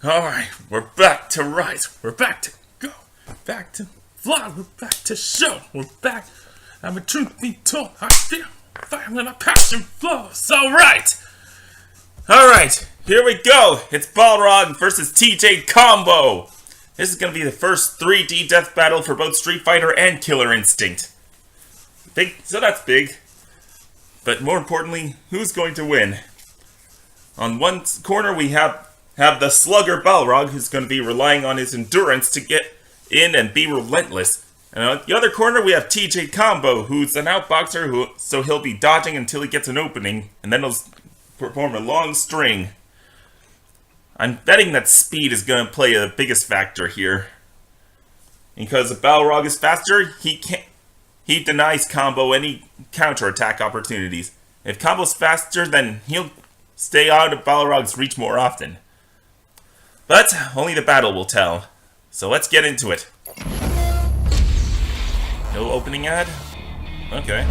Alright, we're back to rise. We're back to go. Back to fly. We're back to show. We're back. I'm a truth be told. I feel fire when my passion flows. Alright, here we go. It's Balrog versus TJ Combo. This is going to be the first 3D death battle for both Street Fighter and Killer Instinct. So that's big. But more importantly, who's going to win? On one corner we have the slugger Balrog, who's going to be relying on his endurance to get in and be relentless. And on the other corner we have TJ Combo, who's an outboxer, so he'll be dodging until he gets an opening, and then he'll perform a long string. I'm betting that speed is going to play the biggest factor here. Because if Balrog is faster, he denies Combo any counterattack opportunities. If Combo's faster, then he'll stay out of Balrog's reach more often. But only the battle will tell. So let's get into it. No opening ad? Okay.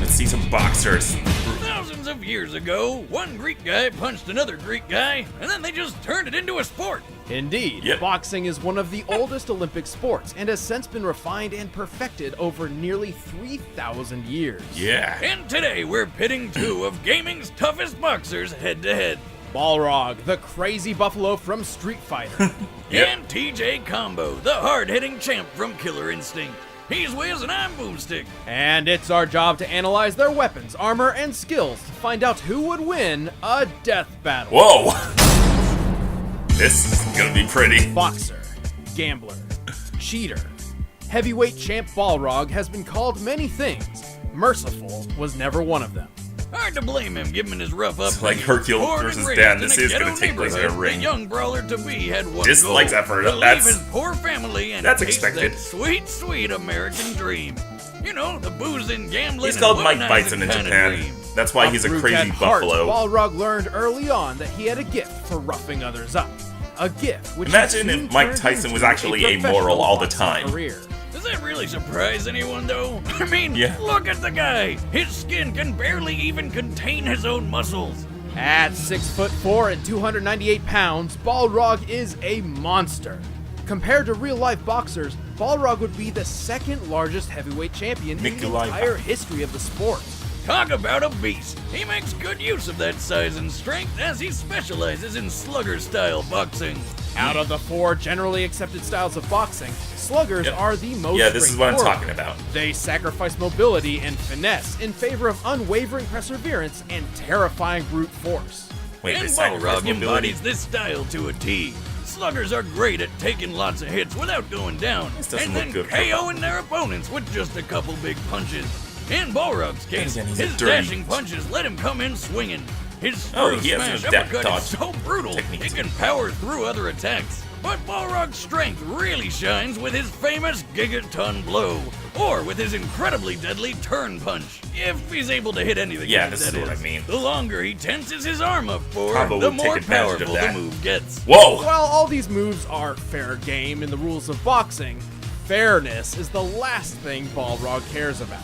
Let's see some boxers. Thousands of years ago, one Greek guy punched another Greek guy, and then they just turned it into a sport. Indeed, Boxing is one of the oldest Olympic sports and has since been refined and perfected over nearly 3,000 years. Yeah. And today we're pitting two of gaming's toughest boxers head to head. Balrog, the crazy buffalo from Street Fighter. And TJ Combo, the hard-hitting champ from Killer Instinct. He's Wiz and I'm Boomstick. And it's our job to analyze their weapons, armor, and skills to find out who would win a death battle. Whoa! This is gonna be pretty. Boxer, gambler, cheater. Heavyweight champ Balrog has been called many things. Merciful was never one of them. Hard to blame him given his rough upbringing. It's like Hercule versus Dan. This is going to take place in a ring. The young brawler-to-be had one Dislikes goal, effort. to leave That's his poor family and that's chase expected. That sweet, sweet American dream. You know, the boozing, gambling, He's called and Mike womanizing Bison in kind of Japan. dream. That's why he's a Brute crazy at heart, buffalo. Balrog learned early on that he had a gift for roughing others up. A gift which Imagine soon if Mike turned Tyson was into actually a amoral professional all the boxing time. career. Does that really surprise anyone, though? I mean, Yeah. look at the guy. His skin can barely even contain his own muscles. At 6'4" and 298 pounds, Balrog is a monster. Compared to real-life boxers, Balrog would be the second largest heavyweight champion in the entire history of the sport. Talk about a beast. He makes good use of that size and strength as he specializes in slugger-style boxing. Out of the four generally accepted styles of boxing, sluggers are the most Yeah, this is what I'm straightforward. talking about. They sacrifice mobility and finesse in favor of unwavering perseverance and terrifying brute force. Wait, And they sacrifice Balrog mobility? embodies this style to a T. Sluggers are great at taking lots of hits without going down, This doesn't and look then good for KOing their opponents with just a couple big punches. In Balrog's case, Then he's a his dirty- dashing punches let him come in swinging. His Oh, screw he has smash those death uppercut dodge is so brutal, techniques. he can power through other attacks. But Balrog's strength really shines with his famous gigaton blow, or with his incredibly deadly turn punch. If he's able to hit anything, Yeah, that this is what I mean. The longer he tenses his arm up for, Combo the would take more advantage of powerful the that. move gets. Whoa! While all these moves are fair game in the rules of boxing, fairness is the last thing Balrog cares about.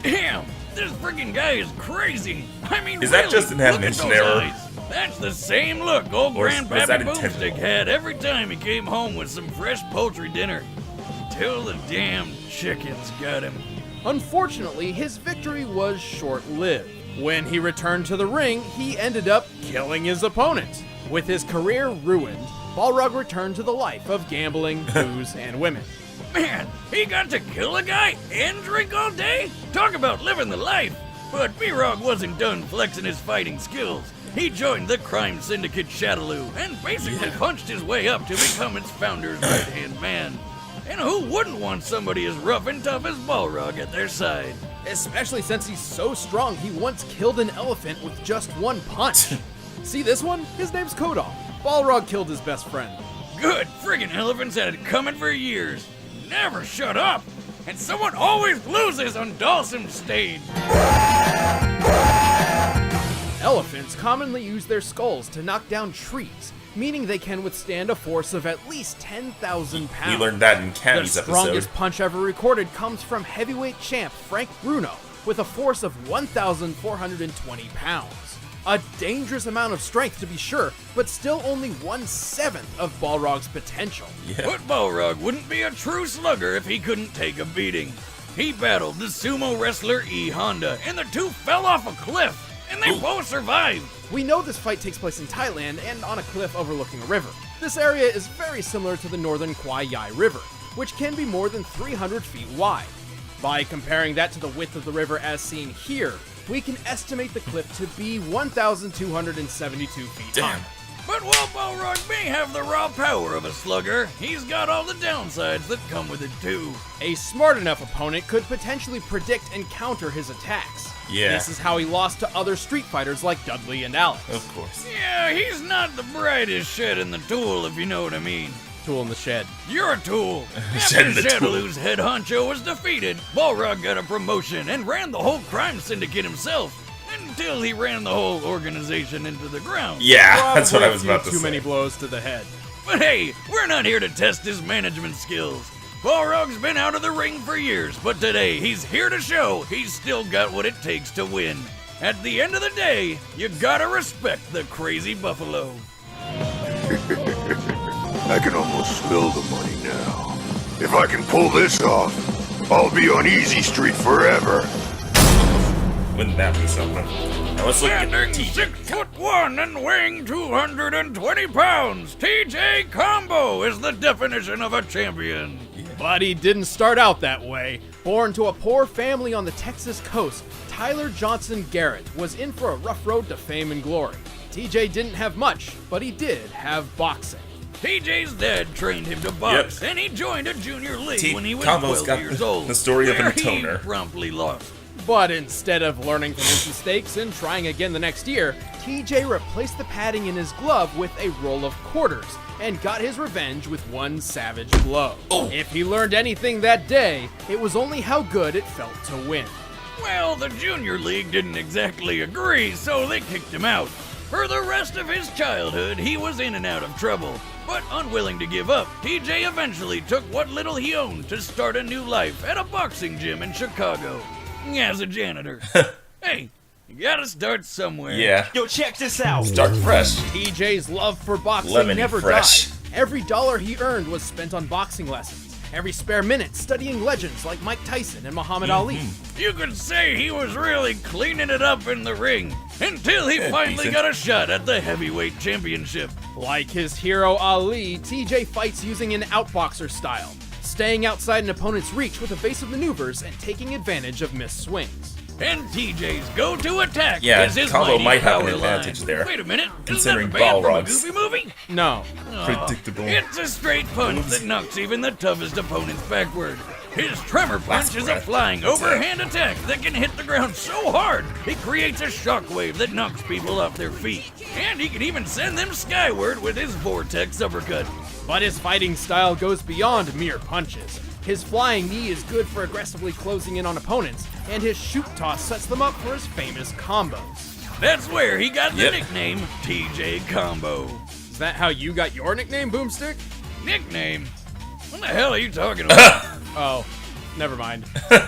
Damn, this freaking guy is crazy. I mean, Is that really, just an look at animation those error? eyes. That's the same look old Or is Grandpappy that Boomstick intentional? had every time he came home with some fresh poultry dinner. Till the damn chickens got him. Unfortunately, his victory was short-lived. When he returned to the ring, he ended up killing his opponent. With his career ruined, Balrog returned to the life of gambling, booze, and women. Man, he got to kill a guy and drink all day? Talk about living the life. But B-Rog wasn't done flexing his fighting skills. He joined the crime syndicate Shadaloo and basically punched his way up to become its founder's right-hand man. And who wouldn't want somebody as rough and tough as Balrog at their side? Especially since he's so strong, he once killed an elephant with just one punch. See this one? His name's Kodal. Balrog killed his best friend. Good friggin' elephants had it coming for years. Never shut up. And someone always loses on Dawson's stage. Elephants commonly use their skulls to knock down trees, meaning they can withstand a force of at least 10,000 pounds. We learned that in The Cammy's episode. strongest punch ever recorded comes from heavyweight champ Frank Bruno with a force of 1,420 pounds. A dangerous amount of strength to be sure, but still only 1/7 of Balrog's potential. Yeah. But Balrog wouldn't be a true slugger if he couldn't take a beating. He battled the sumo wrestler E. Honda, and the two fell off a cliff, and they both survived. We know this fight takes place in Thailand and on a cliff overlooking a river. This area is very similar to the northern Kwai Yai River, which can be more than 300 feet wide. By comparing that to the width of the river as seen here, we can estimate the cliff to be 1,272 feet high. But while Balrog may have the raw power of a slugger, he's got all the downsides that come with it too. A smart enough opponent could potentially predict and counter his attacks. Yeah. This is how he lost to other Street Fighters like Dudley and Alex. Of course. Yeah, he's not the brightest shed in the tool, if you know what I mean. Tool in the shed. You're a tool. Shed After in the tool. Shadaloo's head honcho was defeated, Balrog got a promotion and ran the whole crime syndicate himself, until he ran the whole organization into the ground. Yeah, that's what I Probably was a few about to Too say. many blows to the head. But hey, we're not here to test his management skills. Balrog's been out of the ring for years, but today he's here to show he's still got what it takes to win. At the end of the day, you gotta respect the crazy buffalo. I can almost smell the money now. If I can pull this off, I'll be on Easy Street forever. Wouldn't that be something? Now let's look at Standing TJ. 6'1" and weighing 220 pounds, TJ Combo is the definition of a champion. But he didn't start out that way. Born to a poor family on the Texas coast, Tyler Johnson Garrett was in for a rough road to fame and glory. TJ didn't have much, but he did have boxing. TJ's dad trained him to box, and he joined a junior league when he was Combo's 12 got years old. the story of where an atoner. He promptly lost. But instead of learning from his mistakes and trying again the next year, TJ replaced the padding in his glove with a roll of quarters and got his revenge with one savage blow. If he learned anything that day, it was only how good it felt to win. Well, the junior league didn't exactly agree, so they kicked him out. For the rest of his childhood, he was in and out of trouble. But unwilling to give up, TJ eventually took what little he owned to start a new life at a boxing gym in Chicago. As a janitor. Hey, you gotta start somewhere. Yeah. Yo, check this out. Start fresh. TJ's love for boxing Lemony never fresh. died. Every dollar he earned was spent on boxing lessons. Every spare minute studying legends like Mike Tyson and Muhammad Ali. You could say he was really cleaning it up in the ring until he finally decent. got a shot at the heavyweight championship. Like his hero Ali, TJ fights using an outboxer style, staying outside an opponent's reach with evasive maneuvers and taking advantage of missed swings. And TJ's go-to attack Yeah, is his Combo mighty might have an power advantage line. there, Wait a minute, considering isn't that the band from a Balrog's Goofy movie? No. Predictable. It's a straight punch that knocks even the toughest opponents backward. His tremor punch is a breath. flying overhand attack that can hit the ground so hard it creates a shockwave that knocks people off their feet. And he can even send them skyward with his vortex uppercut. But his fighting style goes beyond mere punches. His flying knee is good for aggressively closing in on opponents, and his shoot toss sets them up for his famous combos. That's where he got the Yep. nickname TJ Combo. Is that how you got your nickname, Boomstick? Nickname? What the hell are you talking about? Oh, never mind.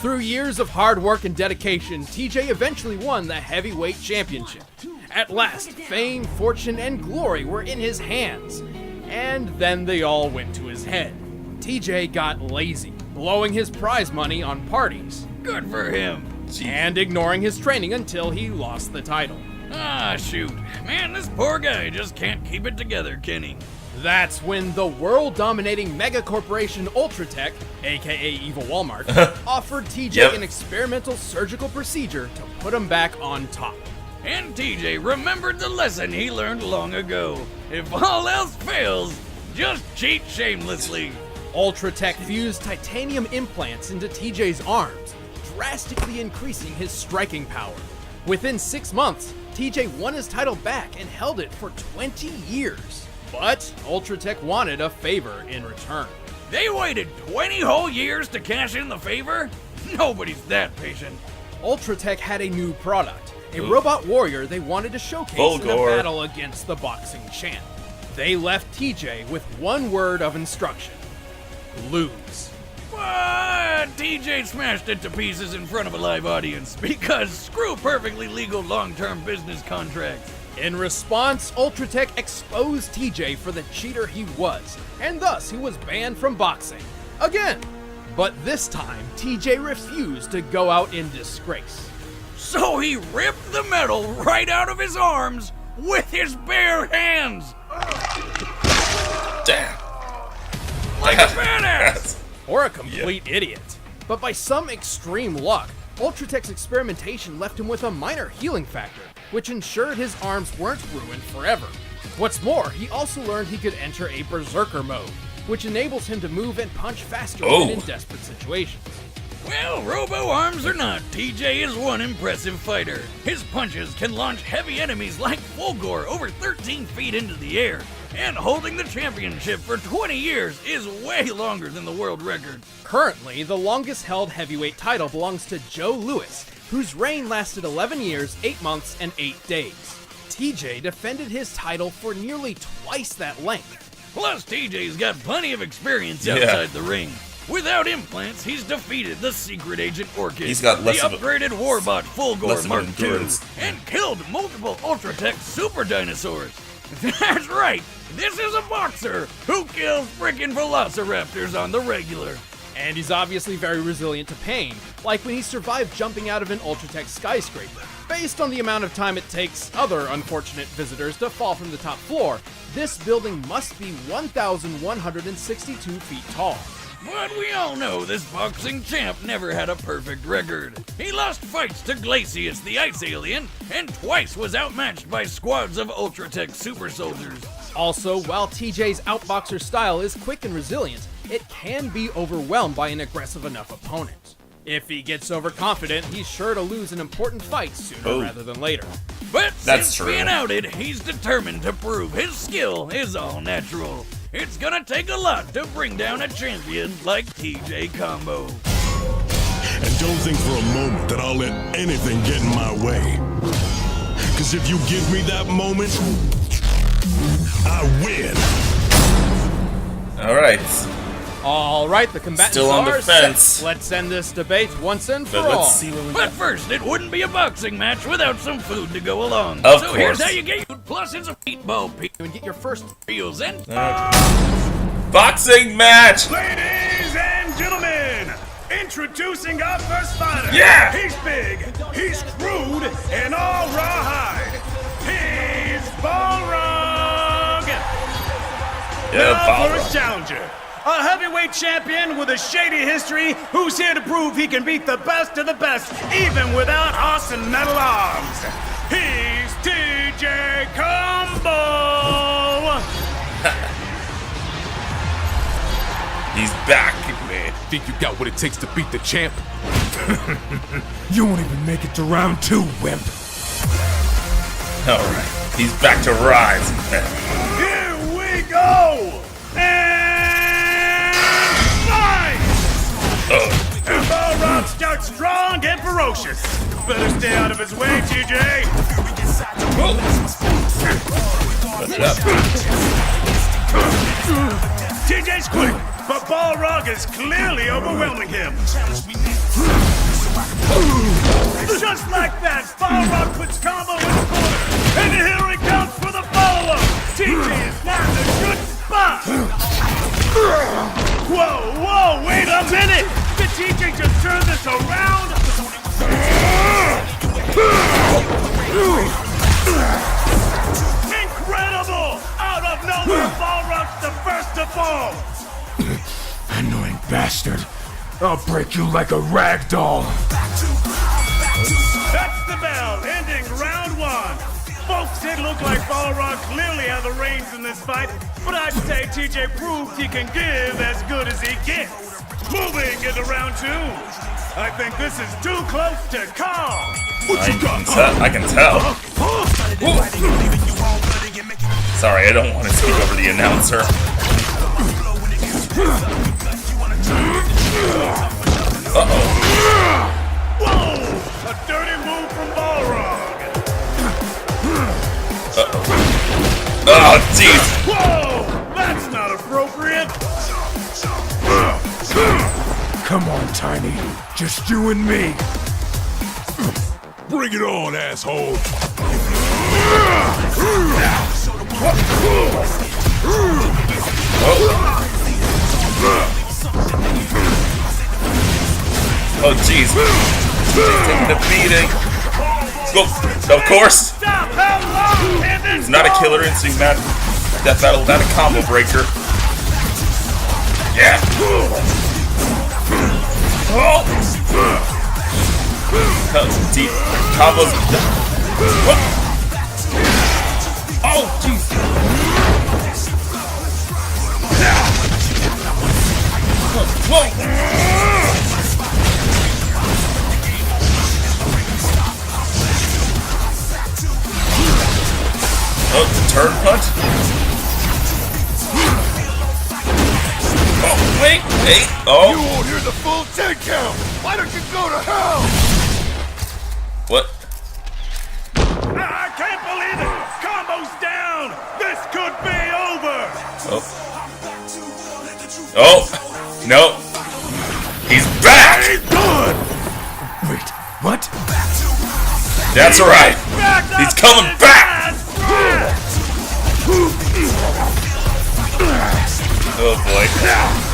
Through years of hard work and dedication, TJ eventually won the heavyweight championship. At last, fame, fortune, and glory were in his hands. And then they all went to his head. TJ got lazy, blowing his prize money on parties, Good for him. and ignoring his training until he lost the title. Ah, shoot. Man, this poor guy just can't keep it together, can he? That's when the world-dominating mega corporation Ultratech, aka Evil Walmart, offered TJ Yep. an experimental surgical procedure to put him back on top. And TJ remembered the lesson he learned long ago. If all else fails, just cheat shamelessly. Ultratech fused titanium implants into TJ's arms, drastically increasing his striking power. Within 6 months, TJ won his title back and held it for 20 years. But Ultratech wanted a favor in return. They waited 20 whole years to cash in the favor? Nobody's that patient. Ultratech had a new product, a robot warrior they wanted to showcase in a Volgor. battle against the boxing champ. They left TJ with one word of instruction: lose. But TJ smashed it to pieces in front of a live audience because screw perfectly legal long-term business contracts. In response, Ultratech exposed TJ for the cheater he was, and thus he was banned from boxing. Again. But this time, TJ refused to go out in disgrace. So he ripped the metal right out of his arms with his bare hands. Damn. Like a badass. Or a complete idiot. But by some extreme luck, Ultratech's experimentation left him with a minor healing factor, which ensured his arms weren't ruined forever. What's more, he also learned he could enter a berserker mode, which enables him to move and punch faster than in desperate situations. Well, robo-arms or not, TJ is one impressive fighter. His punches can launch heavy enemies like Fulgor over 13 feet into the air. And holding the championship for 20 years is way longer than the world record. Currently, the longest held heavyweight title belongs to Joe Louis, whose reign lasted 11 years, 8 months, and 8 days. TJ defended his title for nearly twice that length. Plus, TJ's got plenty of experience outside the ring. Without implants, he's defeated the secret agent Orchid, He's got less the of a- upgraded Warbot Fulgor less of Mark an II, endurance. and killed multiple Ultratech super dinosaurs. That's right, this is a boxer who kills frickin' velociraptors on the regular. And he's obviously very resilient to pain, like when he survived jumping out of an Ultratech skyscraper. Based on the amount of time it takes other unfortunate visitors to fall from the top floor, this building must be 1,162 feet tall. But we all know this boxing champ never had a perfect record. He lost fights to Glacius the Ice Alien, and twice was outmatched by squads of Ultratech super soldiers. Also, while TJ's outboxer style is quick and resilient, it can be overwhelmed by an aggressive enough opponent. If he gets overconfident, he's sure to lose an important fight sooner rather than later. But That's since true. being outed, he's determined to prove his skill is all natural. It's gonna take a lot to bring down a champion like TJ Combo. And don't think for a moment that I'll let anything get in my way. Cause if you give me that moment, I win. All right, the combatants Still on are defense. set. Let's end this debate once and for But all. let's see what we But first, it wouldn't be a boxing match without some food to go along. Of so here's course. how you get food, plus it's a meatball pizza And get your first meals and Boxing match! Ladies and gentlemen, introducing our first fighter. Yeah! He's big, he's crude, and all rawhide. He's Balrog. Now for his challenger, a heavyweight champion with a shady history who's here to prove he can beat the best of the best, even without awesome metal arms. He's TJ Combo. He's back. Think you got what it takes to beat the champ? You won't even make it to round 2, wimp. Alright, he's back to rise. Here we go! And fight! And Balrog starts strong and ferocious. Better stay out of his way, TJ. What's up? TJ's quick, but Balrog is clearly overwhelming him. Just like that, Balrog puts Combo in the corner. And here he comes for the follow-up. TJ is now in a good spot. Whoa, wait a minute. Did TJ just turn this around? Incredible! Out of nowhere, Balrog's the first to fall. Annoying bastard. I'll break you like a rag doll. That's the bell, ending round 1. Folks, it looked like Balrog clearly had the reins in this fight, but I'd say TJ proved he can give as good as he gets. Moving into round 2. I think this is too close to call. I can tell. Sorry, I don't want to speak over the announcer. Uh-oh. Whoa! A dirty move from Balrog. Oh, jeez. Whoa! That's not appropriate. Come on, Tiny. Just you and me. Bring it on, asshole! Oh, jeez. Taking a beating. Go. Of course. It's not a killer instinct match. Death battle, not a combo breaker. Yeah. Oh. Deep combos. What? Oh, jeez. Whoa. Oh, turn punch. Oh, wait. Hey. Oh. You won't hear the full 10 count. Why don't you go to hell? What? I can't believe it! Combo's down! This could be over! Oh. Oh. No. He's back! He's done! Wait, what? That's right. He's coming back! Oh boy.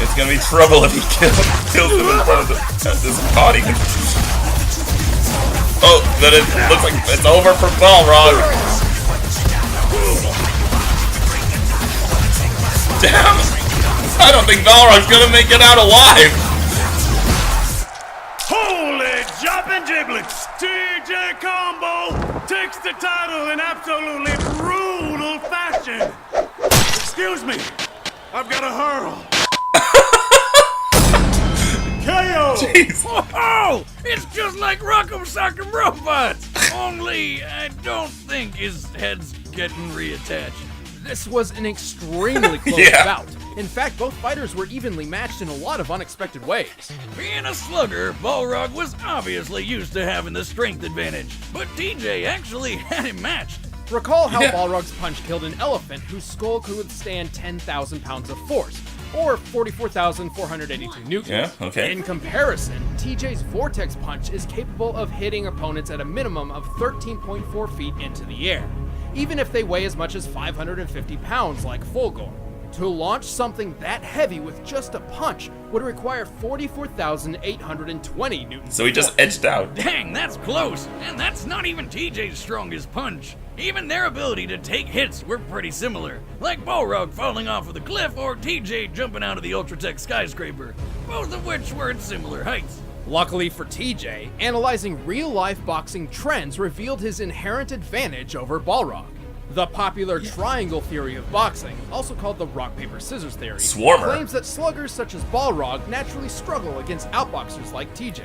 It's gonna be trouble if he kills him in front of this audience. Oh, but it looks like it's over for Balrog. Damn! I don't think Balrog's gonna make it out alive! Holy jumping giblets! TJ Combo takes the title in absolutely brutal fashion! Excuse me, I've got a hurl. KO! Jeez. Oh, it's just like Rock'em Sock'em Robots! Only I don't think his head's getting reattached. This was an extremely close Yeah. bout. In fact, both fighters were evenly matched in a lot of unexpected ways. Being a slugger, Balrog was obviously used to having the strength advantage, but TJ actually had him matched. Recall how Yeah. Balrog's punch killed an elephant whose skull could withstand 10,000 pounds of force, or 44,482 newtons. Yeah, okay. In comparison, TJ's Vortex Punch is capable of hitting opponents at a minimum of 13.4 feet into the air, even if they weigh as much as 550 pounds like Fulgor. To launch something that heavy with just a punch would require 44,820 newtons. So he just edged out. Dang, that's close, and that's not even TJ's strongest punch. Even their ability to take hits were pretty similar, like Balrog falling off of the cliff or TJ jumping out of the Ultratech skyscraper, both of which were at similar heights. Luckily for TJ, analyzing real-life boxing trends revealed his inherent advantage over Balrog. The popular triangle theory of boxing, also called the rock-paper-scissors theory, Swarmer. claims that sluggers such as Balrog naturally struggle against outboxers like TJ.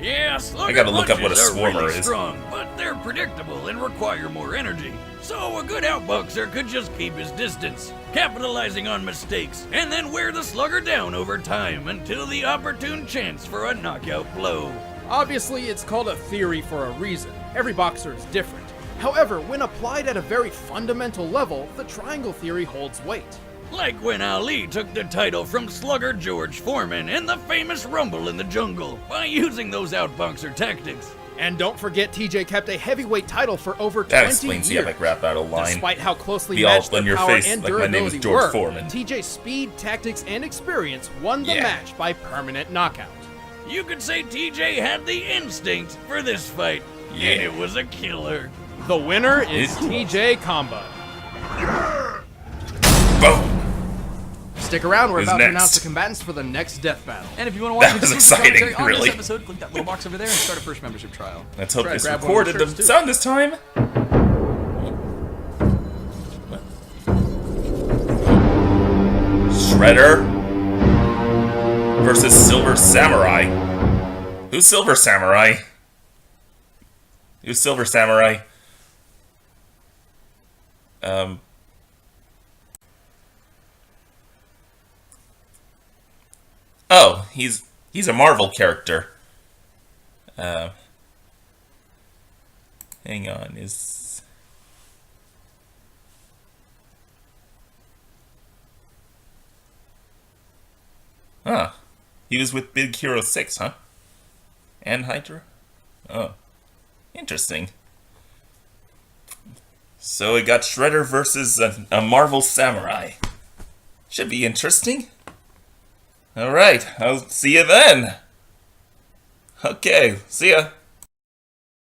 Yeah, slugger I gotta look up what a punches are swarmer really is. strong, but they're predictable and require more energy. So a good outboxer could just keep his distance, capitalizing on mistakes, and then wear the slugger down over time until the opportune chance for a knockout blow. Obviously, it's called a theory for a reason. Every boxer is different. However, when applied at a very fundamental level, the triangle theory holds weight. Like when Ali took the title from slugger George Foreman in the famous Rumble in the Jungle by using those outboxer tactics. And don't forget, TJ kept a heavyweight title for over 20 That explains the years. epic rap battle line. Despite how closely Be all matched in their your power face, and like my name is durability George were, Foreman. TJ's speed, tactics, and experience won the Yeah. match by permanent knockout. You could say TJ had the instinct for this fight, and Yeah. it was a killer. The winner is It's- TJ Combo. Boom! Stick around, we're Who's about to next? announce the combatants for the next death battle. And if you want to watch That was the exclusive exciting, commentary on really. this episode, click that little box over there and start a first membership trial. Let's hope Try to this grab one of recorded the the shirts, too. sound this time. Shredder versus Silver Samurai. Who's Silver Samurai? Who's Silver Samurai? Oh, he's a Marvel character. Hang on, is... Huh. He was with Big Hero 6, huh? And Hydra? Oh. Interesting. So we got Shredder versus a Marvel Samurai. Should be interesting. Alright, I'll see you then. Okay, see ya.